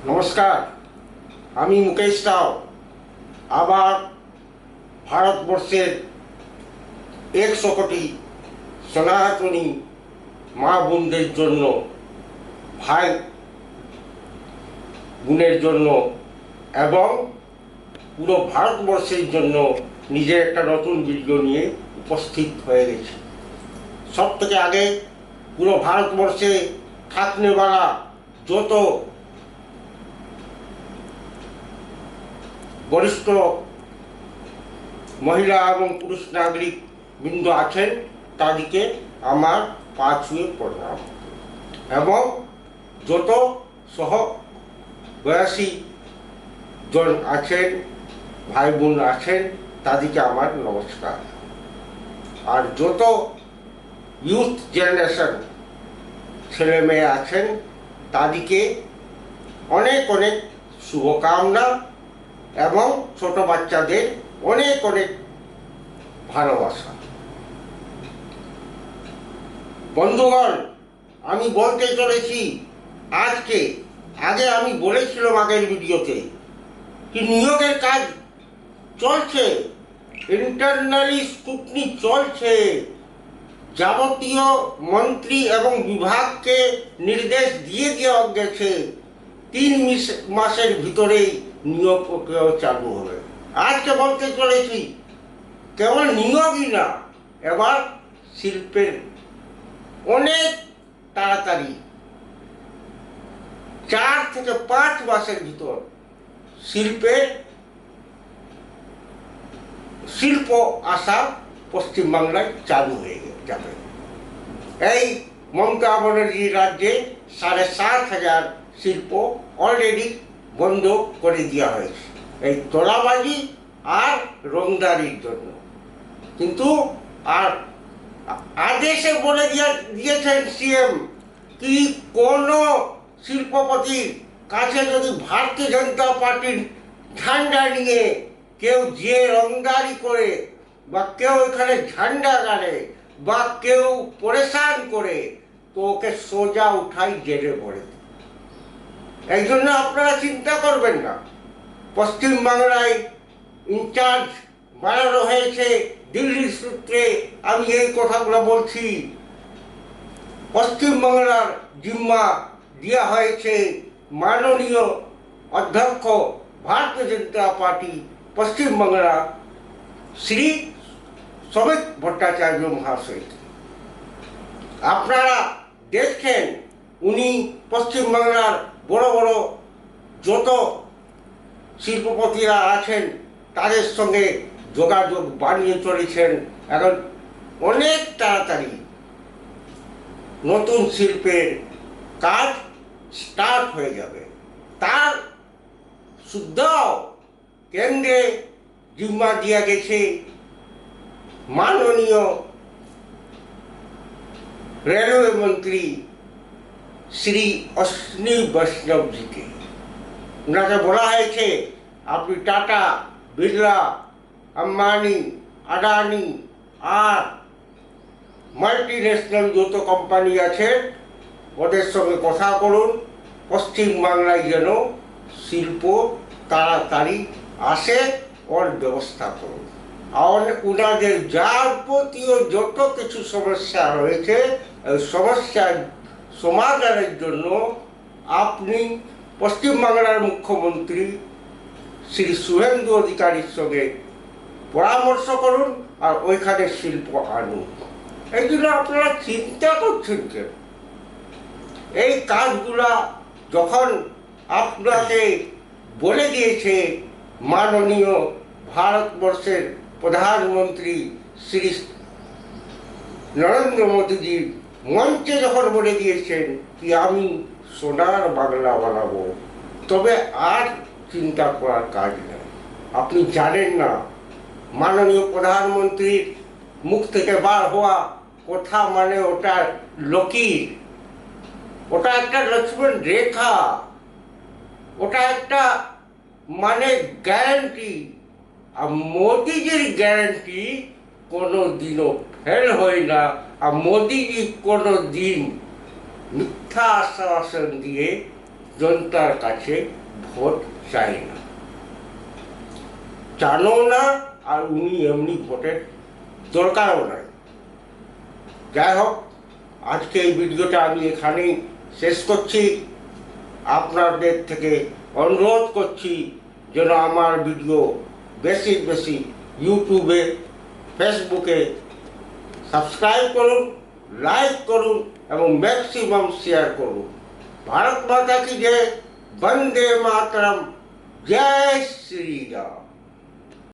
নমস্কার, আমি মুকেশ রাও। আবার ভারতবর্ষের 100 কোটি সনাতনী মা বোনদের জন্য, ভাই বোনের জন্য এবং পুরো ভারতবর্ষের জন্য নিজের একটা নতুন ভিডিও নিয়ে উপস্থিত হয়ে গেছি। সব থেকে আগে পুরো ভারতবর্ষে থাকনেওয়ালা যত বরিষ্ঠ মহিলা এবং পুরুষ নাগরিক বৃন্দ আছেন তাদেরকে আমার পা ছুঁয়ে প্রণাম, এবং যত সহ বয়সী জন আছেন, ভাই বোন আছেন, তাদেরকে আমার নমস্কার। আর যত ইউথ জেনারেশন ছেলে মেয়ে আছেন তাদেরকে অনেক অনেক শুভকামনা এবং ছোট বাচ্চাদের অনেক অনেক ভালোবাসা। বন্ধুগণ, আমি বলতে চলেছি আগে আমি বলেছিলাম আগের ভিডিওতে কি নিয়োগের কাজ চলছে, ইন্টারনালি স্ক্রুটনি চলছে। যাবতীয় মন্ত্রী এবং বিভাগকে নির্দেশ দিয়ে দেওয়া গেছে 3 মাসের ভিতরেই নিয়োগ প্রক্রিয়া চালু হবে। আজকে বলতে চলেছি কেবল নিয়োগই না, এবার শিল্পের অনেক তাড়াতাড়ি 4 থেকে 5 মাসের ভিতর শিল্প আসা পশ্চিমবাংলায় চালু হয়ে যাবে। এই মমতা ব্যানার্জির রাজ্যে 7,500 শিল্প অলরেডি বন্ধ করে দেওয়া হয়েছে এই তোলাবাজি আর রংদারির জন্য। কিন্তু আর আদেশে বলে দিয়েছেন সিএম কি কোনো শিল্পপতির কাছে যদি ভারতীয় জনতা পার্টির ঝান্ডা নিয়ে কেউ যে রংদারি করে বা কেউ এখানে ঝান্ডা গাড়ে বা কেউ পরেশান করে, তো ওকে সোজা উঠাই জেলে পড়ে। এই জন্য আপনারা চিন্তা করবেন না। পশ্চিমবাংলায় ইনচার্জ বানানো হয়েছে দিল্লির সূত্রে, আমি এই কথাগুলো বলছি। পশ্চিমবাংলার জিম্মা দেওয়া হয়েছে মাননীয় অধ্যক্ষ ভারতীয় জনতা পার্টি পশ্চিমবাংলা শ্রী শ্রমিক ভট্টাচার্য মহাশয়। আপনারা দেখছেন উনি পশ্চিমবাংলার বড় বড় যত শিল্পপতিরা আছেন তাদের সঙ্গে যোগাযোগ বানিয়ে চলেছেন। এখন অনেক তাড়াতাড়ি নতুন শিল্পের কাজ স্টার্ট হয়ে যাবে। তার শুদ্ধ কেন্দ্রে জিম্মা দেওয়া গেছে মাননীয় রেলওয়ে মন্ত্রী শ্রী অশ্বিনী বৈষ্ণবজিকে। ওনাকে বলা হয়েছে আপনি টাটা, বিড়লা, আম্বানি, আদানি আর মাল্টি ন্যাশনাল যত কোম্পানি আছে ওদের সঙ্গে কথা করুন, পশ্চিমবাংলায় যেন শিল্প তাড়াতাড়ি আসে ওর ব্যবস্থা করুন। আর ওনাদের যাবতীয় যত কিছু সমস্যা রয়েছে সমস্যার সমাধানের জন্য আপনি পশ্চিমবাংলার মুখ্যমন্ত্রী শ্রী শুভেন্দু অধিকারীর সঙ্গে পরামর্শ করুন আর ওইখানে শিল্প আনুন। এই জন্য আপনারা চিন্তা করছেন কেন? এই কাজগুলা যখন আপনাকে বলে দিয়েছে মাননীয় ভারতবর্ষের প্রধানমন্ত্রী শ্রী নরেন্দ্র মোদীজির মঞ্চে যখন বলে দিয়েছেন কি আমি সোনার বাংলা বানাবো, তবে আর চিন্তা করার কাজ নেই। আপনি জানেন না মাননীয় প্রধানমন্ত্রীর মুখ থেকে বার হওয়া কথা মানে ওটা লকির, ওটা একটা লক্ষ্মণ রেখা, ওটা একটা মানে গ্যারান্টি। আর মোদিজির গ্যারান্টি কোনো দিনও ফেল হয় না। আর মোদিজি কোনো দিন মিথ্যা আশ্বাসন দিয়ে জনতার কাছে ভোট চাই না, চানও না, আর উনি এমনি ভোটের দরকারও নাই। যাই হোক, আজকে এই ভিডিওটা আমি এখানেই শেষ করছি। আপনাদের থেকে অনুরোধ করছি যেন আমার ভিডিও বেশি বেশি ইউটিউবে, ফেসবুকে সাবস্ক্রাইব করুন, লাইক করুন এবং ম্যাক্সিমাম শেয়ার করুন। ভারত মাতা কি জয়, বন্দে মাতরম, জয় শ্রী রাম।